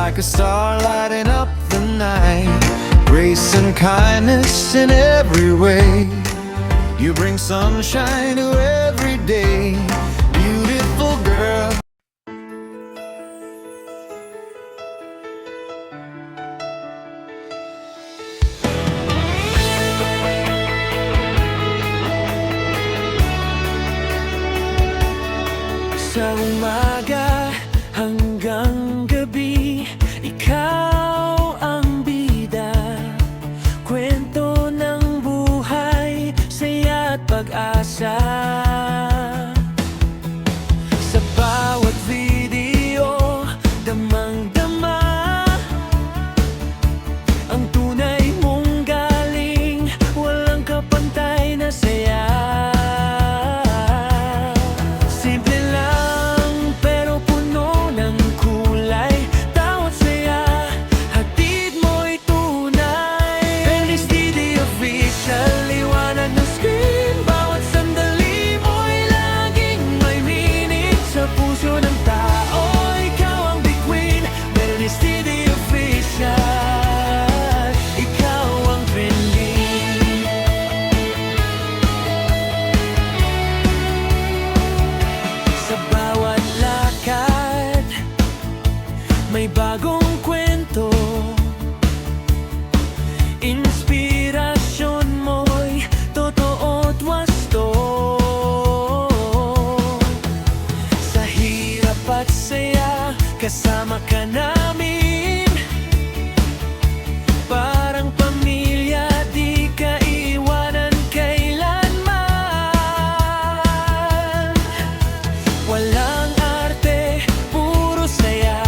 like a star lighting up the night. Grace and kindness in every way. You bring sunshine to every day. Beautiful girl. Sa umaga hanggang gabi, ikaw ang bida. Kwento ng buhay, saya at pag-asa. Sa bawat video, damang-dama ang tunay mong galing, walang kapantay na saya. May bagong kwento, inspirasyon mo'y totoo at wasto. Sa hirap at saya, kasama ka namin. Parang pamilya, di ka iwanan kailanman. Walang arte, puro saya.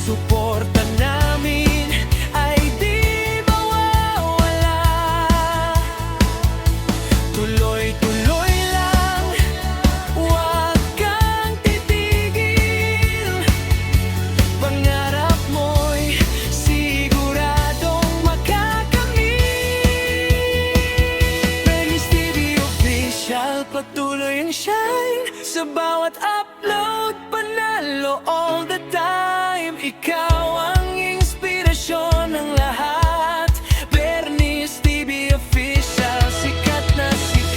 Suporta namin ay di mawawala. Tuloy-tuloy lang, huwag kang titigil. Pangarap mo'y siguradong makakamit. Bernice TV Official, patuloy ang shine sa bawat upload. Panalo all the time. Ikaw ang inspirasyon ng lahat. Bernice TV Official, sikat na sikat.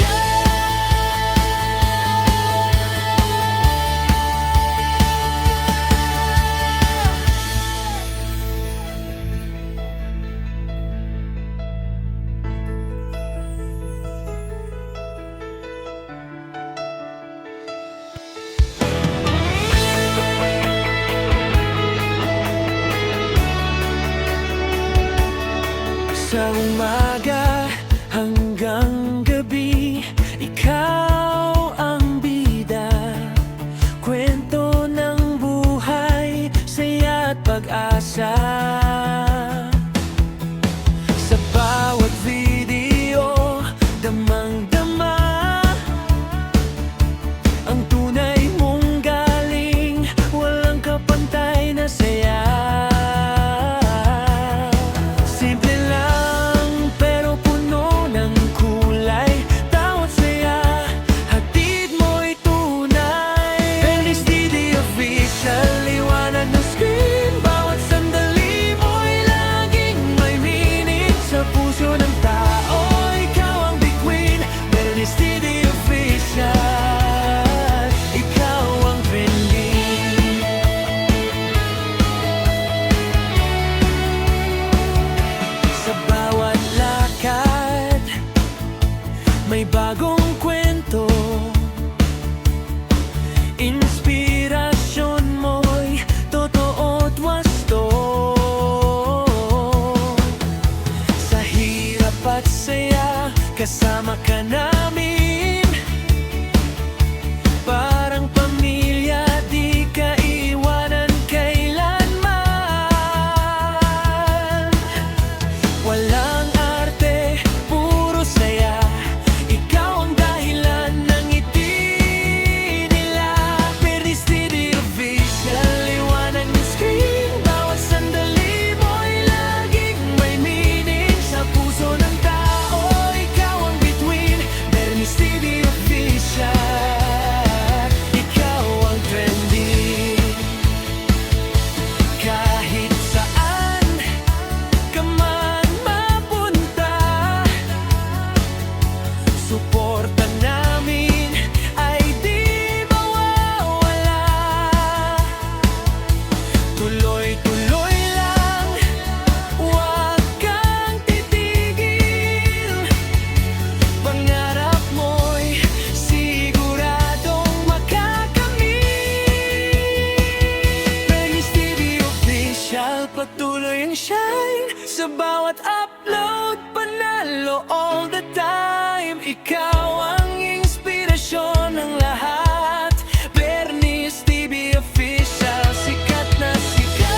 Sa bawat upload, panalo all the time. Ikaw ang inspirasyon ng lahat. Bernice TV Official, sikat na sikat.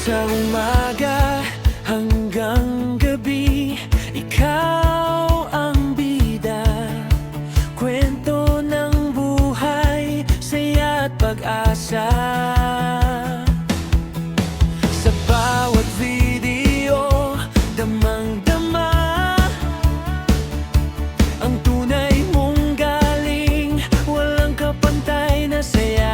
Sa umaga hanggang gabi, ikaw ang bida. Kwento ng buhay, saya at pag-asa. Sa bawat video, damang-dama ang tunay mong galing, walang kapantay na saya.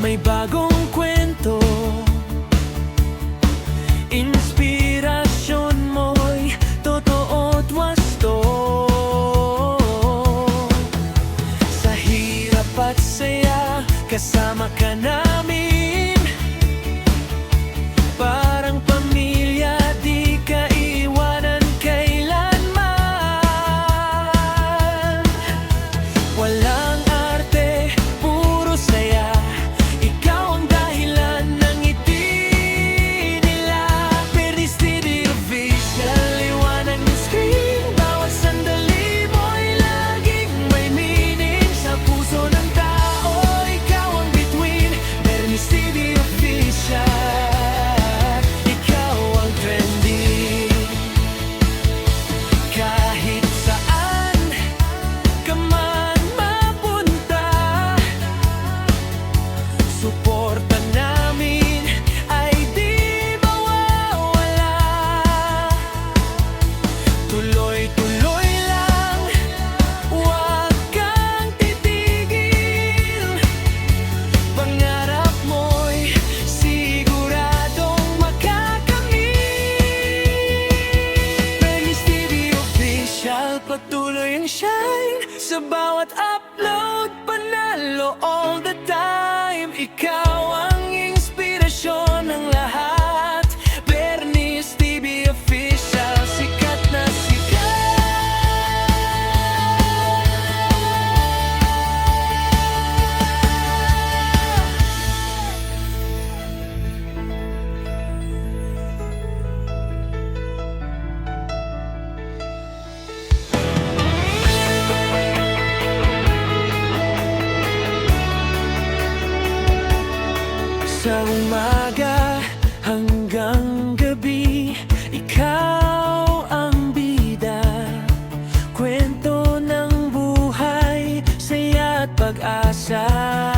May bagong kwento, inspirasyon mo'y totoo at wasto. Sa hirap at saya, kasama ka namin. Parang pamilya, di ka iwanan kailanman. Walang arte, puro saya. Suporta namin ay di mawawala. Tuloy-tuloy lang, huwag kang titigil. Pangarap mo'y siguradong makakamit. Bernice TV Official, patuloy ang shine. Sa bawat upload, panalo all the time. Ikaw ang inspirasyon ng lahat. Bernice TV Official, sikat na sikat. Sa umaga hanggang gabi, ikaw ang bida. Kwento ng buhay, saya at pag-asa.